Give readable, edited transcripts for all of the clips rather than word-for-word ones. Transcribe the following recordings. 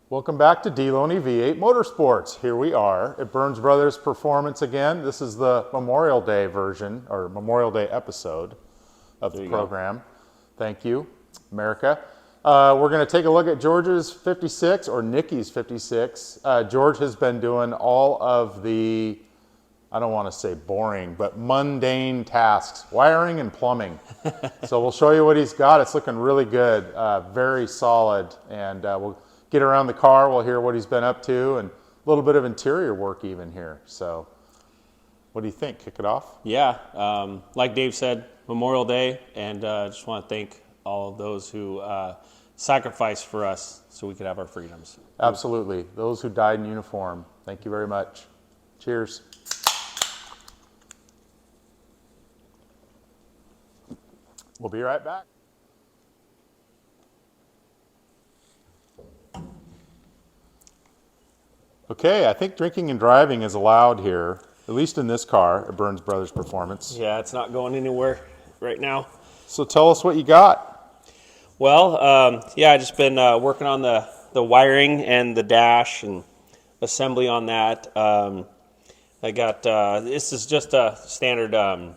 Welcome back to D-Loney V8 Motorsports. Here we are at Burns Brothers Performance again. This is the Memorial Day version, or Memorial Day episode of the program. Thank you, America. We're going to take a look at George's 56, or Nikki's 56. George has been doing all of the, I don't want to say boring, but mundane tasks, wiring and plumbing. So we'll show you what he's got. It's looking really good, very solid, and we'll get around the car. We'll hear what he's been up to and a little bit of interior work even here. So what do you think? Kick it off? Yeah, like Dave said, Memorial Day, and I just want to thank all of those who sacrificed for us so we could have our freedoms. Absolutely. Those who died in uniform. Thank you very much. Cheers. We'll be right back. Okay, I think drinking and driving is allowed here, at least in this car at Burns Brothers Performance. Yeah, it's not going anywhere right now. So tell us what you got. Well, yeah, I just been working on the wiring and the dash and assembly on that. I got, this is just a standard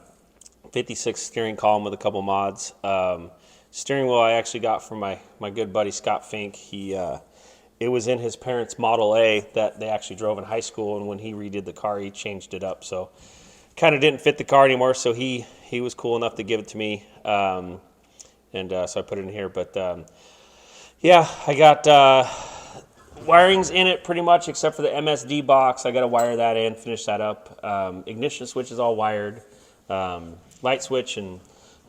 56 steering column with a couple mods. Steering wheel I actually got from my good buddy Scott Fink. It was in his parents' Model A that they actually drove in high school, and when he redid the car, he changed it up. So kind of didn't fit the car anymore, so he was cool enough to give it to me, so I put it in here. But yeah, I got wirings in it pretty much except for the MSD box. I got to wire that in, finish that up. Ignition switch is all wired. Light switch and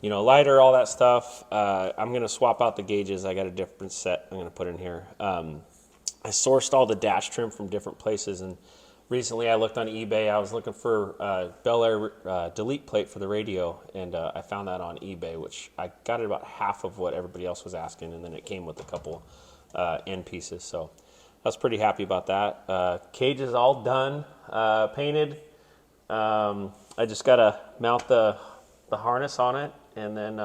lighter, all that stuff. I'm going to swap out the gauges. I got a different set I'm going to put in here. I sourced all the dash trim from different places, and recently I looked on eBay. I was looking for Bel Air delete plate for the radio, and I found that on eBay, which I got at about half of what everybody else was asking, and then it came with a couple end pieces. So I was pretty happy about that. Cage is all done, painted. I just got to mount the harness on it, and then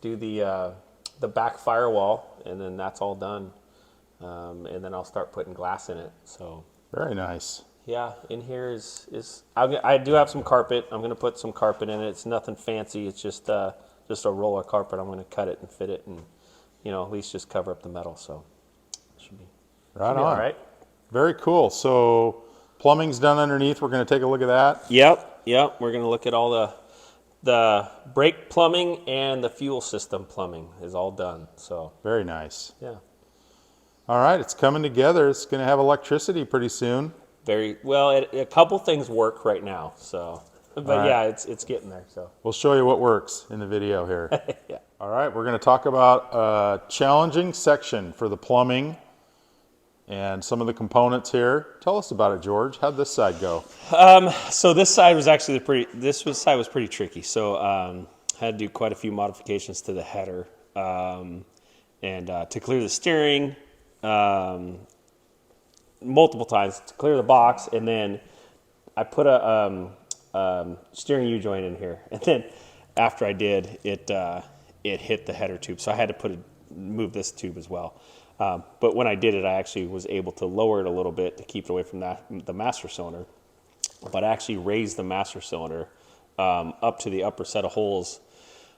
do the back firewall, and then that's all done. And then I'll start putting glass in it. So very nice. Yeah, in here is I do have some carpet. I'm going to put some carpet in it. It's nothing fancy. It's just a roller carpet. I'm going to cut it and fit it, and at least just cover up the metal. So it should be right on. All right. Very cool. So plumbing's done underneath. We're going to take a look at that. Yep. We're going to look at all the brake plumbing and the fuel system plumbing is all done. So very nice. Yeah. All right, it's coming together. It's going to have electricity pretty soon. Very well. A couple things work right now. So, but right. Yeah, it's getting there. So we'll show you what works in the video here. Yeah. All right, we're going to talk about a challenging section for the plumbing and some of the components here. Tell us about it, George. How'd this side go? So this side was actually side was pretty tricky. So had to do quite a few modifications to the header and to clear the steering multiple times to clear the box, and then I put a steering U-joint in here, and then after I did, it hit the header tube, so I had to move this tube as well. But when I did it, I actually was able to lower it a little bit to keep it away from the master cylinder. But I actually raised the master cylinder up to the upper set of holes.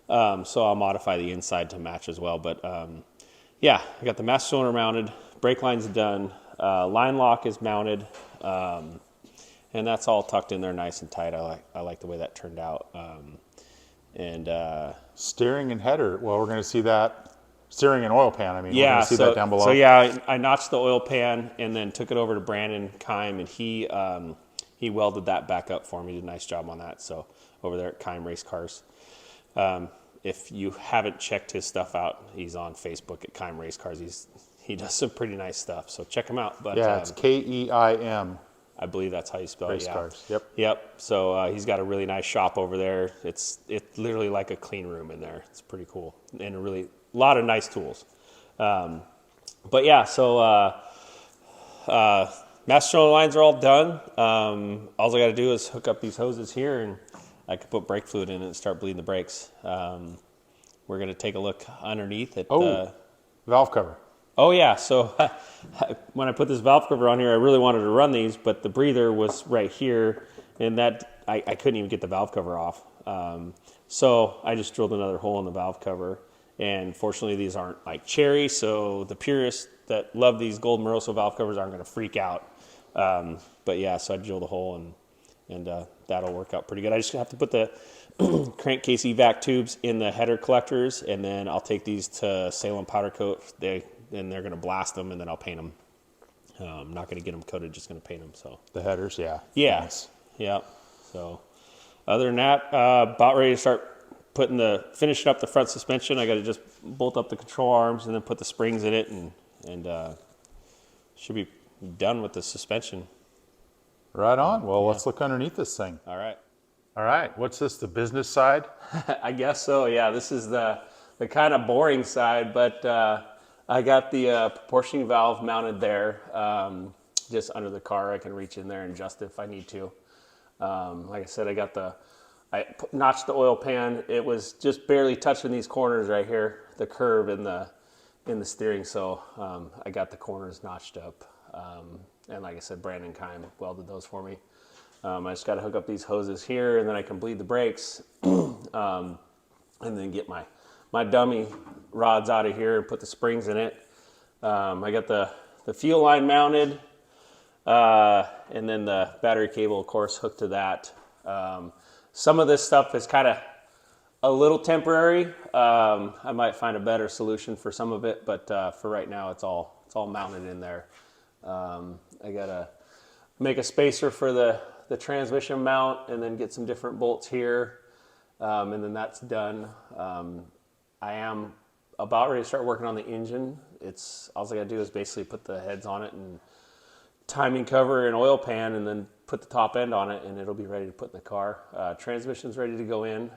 So I'll modify the inside to match as well. But yeah, I got the master cylinder mounted, brake line's done, line lock is mounted, and that's all tucked in there nice and tight. I like the way that turned out. Steering and header, well, we're going to see that. Steering and oil pan, we're going to see that down below. So yeah, I notched the oil pan and then took it over to Brandon Kime, and he welded that back up for me. Did a nice job on that. So over there at Kime Race Cars. If you haven't checked his stuff out, he's on Facebook at Kime Race Cars. He does some pretty nice stuff, so check him out. But yeah, it's Keim. I believe that's how you spell it. Race Cars. Yep. Yep. So he's got a really nice shop over there. It's literally like a clean room in there. It's pretty cool, and a lot of nice tools. But yeah, so master cylinder lines are all done. All I got to do is hook up these hoses here, and I can put brake fluid in it and start bleeding the brakes. We're going to take a look underneath at valve cover. Oh yeah, so when I put this valve cover on here, I really wanted to run these, but the breather was right here, and that I couldn't even get the valve cover off. So I just drilled another hole in the valve cover, and fortunately these aren't like cherry, so the purists that love these gold Moroso valve covers aren't going to freak out. But yeah, so I drilled a hole, and that'll work out pretty good. I just have to put the crankcase evac tubes in the header collectors, and then I'll take these to Salem powder coat. Then they're going to blast them, and then I'll paint them. I'm not going to get them coated, just going to paint them. So The headers, yeah. yeah, Nice. yeah. So other than that, about ready to start finishing up the front suspension. I got to just bolt up the control arms and then put the springs in it, and should be done with the suspension. Right on. Well, let's look underneath this thing. All right. All right. What's this, the business side? I guess so. Yeah, this is the kind of boring side, but I got the proportioning valve mounted there, just under the car. I can reach in there and adjust it if I need to. Like I said, I notched the oil pan. It was just barely touching these corners right here, the curve in the steering. So I got the corners notched up. And like I said, Brandon Kime welded those for me. I just got to hook up these hoses here, and then I can bleed the brakes, and then get my dummy rods out of here and put the springs in it. I got the fuel line mounted, and then the battery cable, of course, hooked to that. Some of this stuff is kind of a little temporary. I might find a better solution for some of it, but for right now, it's all mounted in there. I gotta make a spacer for the transmission mount, and then get some different bolts here, and then that's done. I am about ready to start working on the engine. All I gotta do is basically put the heads on it and timing cover and oil pan, and then put the top end on it, and it'll be ready to put in the car. Transmission's ready to go in,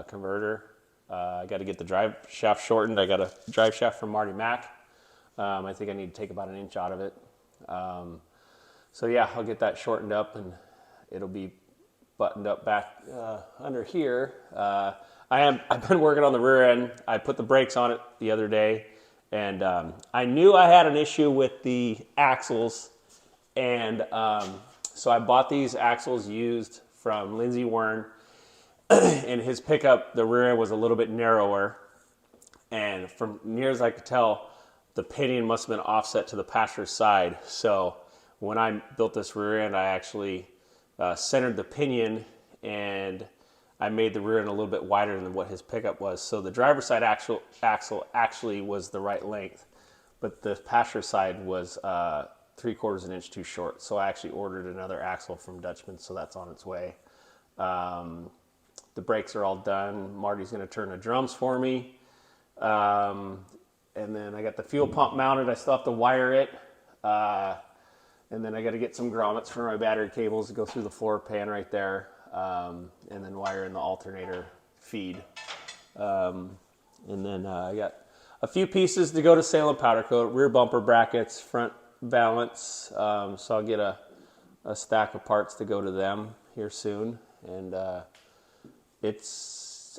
converter. I got to get the drive shaft shortened. I got a drive shaft from Marty Mack. I think I need to take about an inch out of it. So yeah, I'll get that shortened up, and it'll be buttoned up back under here. I've been working on the rear end. I put the brakes on it the other day, and I knew I had an issue with the axles, and so I bought these axles used from Lindsey Wern, and his pickup, the rear end was a little bit narrower, and from near as I could tell, the pinion must have been offset to the passenger side. So when I built this rear end, I actually centered the pinion, and I made the rear end a little bit wider than what his pickup was. So the driver's side axle actually was the right length, but the passenger side was 3/4 inch too short. So I actually ordered another axle from Dutchman, so that's on its way. The brakes are all done. Marty's going to turn the drums for me. And then I got the fuel pump mounted. I still have to wire it. And then I got to get some grommets for my battery cables to go through the floor pan right there. And then wire in the alternator feed. And then I got a few pieces to go to Salem powder coat, rear bumper brackets, front valance. So I'll get a stack of parts to go to them here soon. And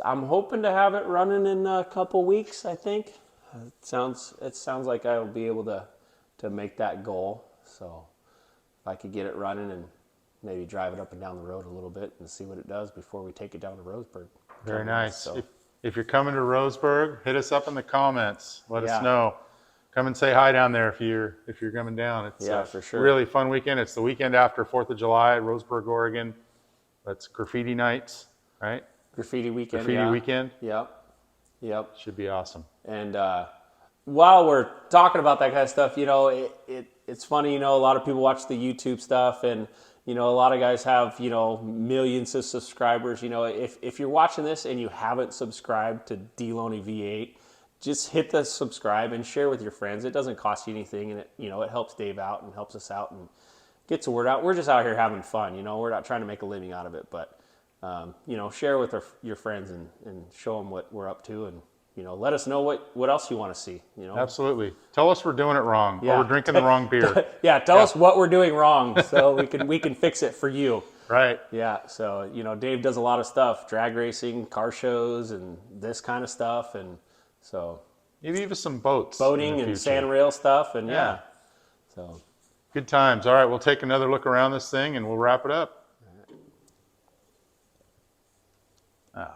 I'm hoping to have it running in a couple weeks, I think. It sounds like I will be able to make that goal. So if I could get it running and maybe drive it up and down the road a little bit and see what it does before we take it down to Roseburg. Very nice. So, If you're coming to Roseburg, hit us up in the comments. Let us Yeah. know. Come and say hi down there if you're coming down. It's Yeah, a for sure. really fun weekend. It's the weekend after 4th of July, Roseburg, Oregon. That's graffiti nights, right? graffiti weekend. Graffiti yeah. weekend. Yep. Should be awesome. And while we're talking about that kind of stuff, it's funny, a lot of people watch the YouTube stuff, and, a lot of guys have, millions of subscribers. If you're watching this and you haven't subscribed to D-Loney V8, just hit the subscribe and share with your friends. It doesn't cost you anything, and it helps Dave out and helps us out and gets the word out. We're just out here having fun. We're not trying to make a living out of it, but, share with your friends and show them what we're up to, and, let us know what else you want to see. Absolutely. Tell us we're doing it wrong, Yeah. or we're drinking the wrong beer. Yeah, tell us what we're doing wrong so we can fix it for you. Right. Yeah, so Dave does a lot of stuff, drag racing, car shows, and this kind of stuff, and so Maybe even some boats. boating and sand rail stuff, and yeah. So good times. All right, we'll take another look around this thing and we'll wrap it up. Oh.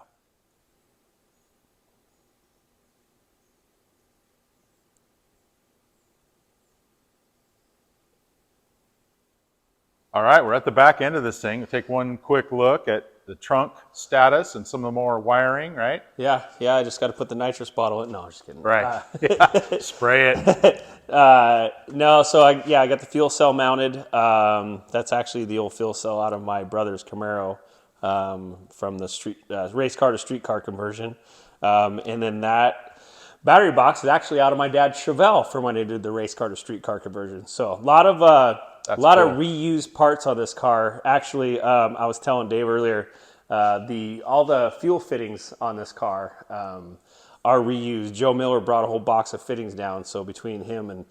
All right, we're at the back end of this thing. We'll take one quick look at the trunk status and some of the more wiring, right? yeah, I just got to put the nitrous bottle in. No, I'm just kidding. Right. Yeah. Spray it. No, so I got the fuel cell mounted. That's actually the old fuel cell out of my brother's Camaro from the street race car to street car conversion. And then that battery box is actually out of my dad's Chevelle from when they did the race car to street car conversion. So a lot of reused parts on this car. Actually, I was telling Dave earlier, all the fuel fittings on this car are reused. Joe Miller brought a whole box of fittings down, so between him and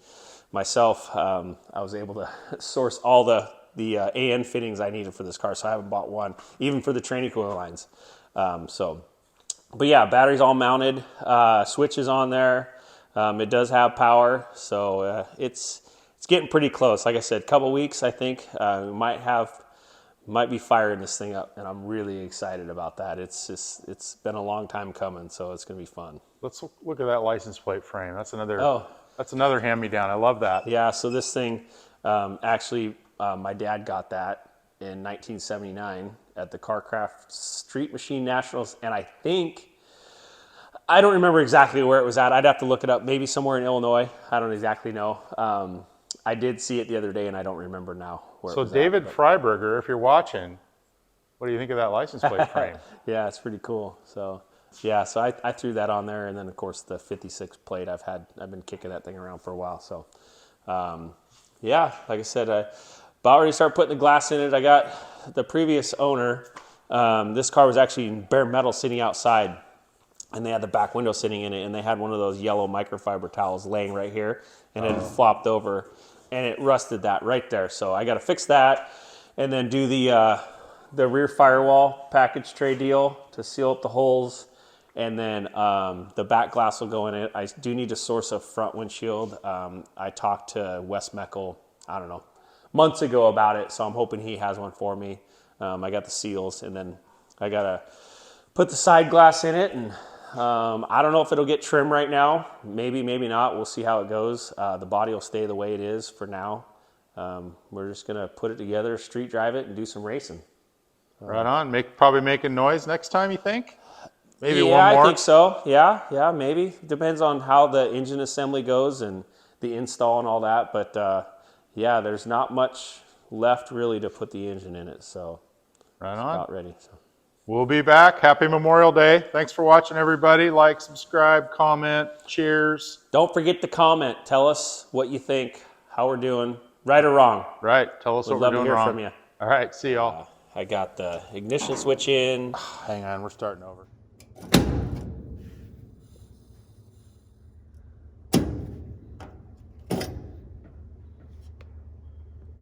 myself, I was able to source all the AN fittings I needed for this car. So I haven't bought one, even for the training coil lines. But yeah, batteries all mounted, switches on there. It does have power, so it's getting pretty close. Like I said, a couple weeks, I think we might be firing this thing up, and I'm really excited about that. It's been a long time coming, so it's gonna be fun. Let's look at that license plate frame. That's another hand-me-down. I love that. Yeah, so this thing, actually, my dad got that in 1979 at the Carcraft Street Machine Nationals, and I don't remember exactly where it was at. I'd have to look it up. Maybe somewhere in Illinois. I don't exactly know. I did see it the other day, and I don't remember now where it was David at, Freiberger, if you're watching, what do you think of that license plate frame? Yeah, it's pretty cool. So yeah, so I threw that on there, and then of course the 56 plate I've been kicking that thing around for a while. So yeah, like I said, I about ready to start putting the glass in it. I got the previous owner. This car was actually in bare metal sitting outside, and they had the back window sitting in it, and they had one of those yellow microfiber towels laying right here, and it had flopped over, and it rusted that right there. So I got to fix that, and then do the rear firewall package tray deal to seal up the holes, and then the back glass will go in it. I do need to source a front windshield. I talked to Wes Meckel, I don't know, months ago about it, so I'm hoping he has one for me. I got the seals, and then I got to put the side glass in it, and I don't know if it'll get trim right now. Maybe, maybe not. We'll see how it goes. The body will stay the way it is for now. We're just going to put it together, street drive it, and do some racing. Right on. Probably making noise next time, you think? Maybe one more? I think so. Yeah, maybe. Depends on how the engine assembly goes and the install and all that. But yeah, there's not much left really to put the engine in it. So right it's on. about ready. So. We'll be back. Happy Memorial Day. Thanks for watching, everybody. Like, subscribe, comment. Cheers. Don't forget to comment. Tell us what you think, how we're doing, right or wrong. Right. Tell us what we're doing wrong. We'd love to hear from you. All right. See y'all. I got the ignition switch in. Hang on. We're starting over.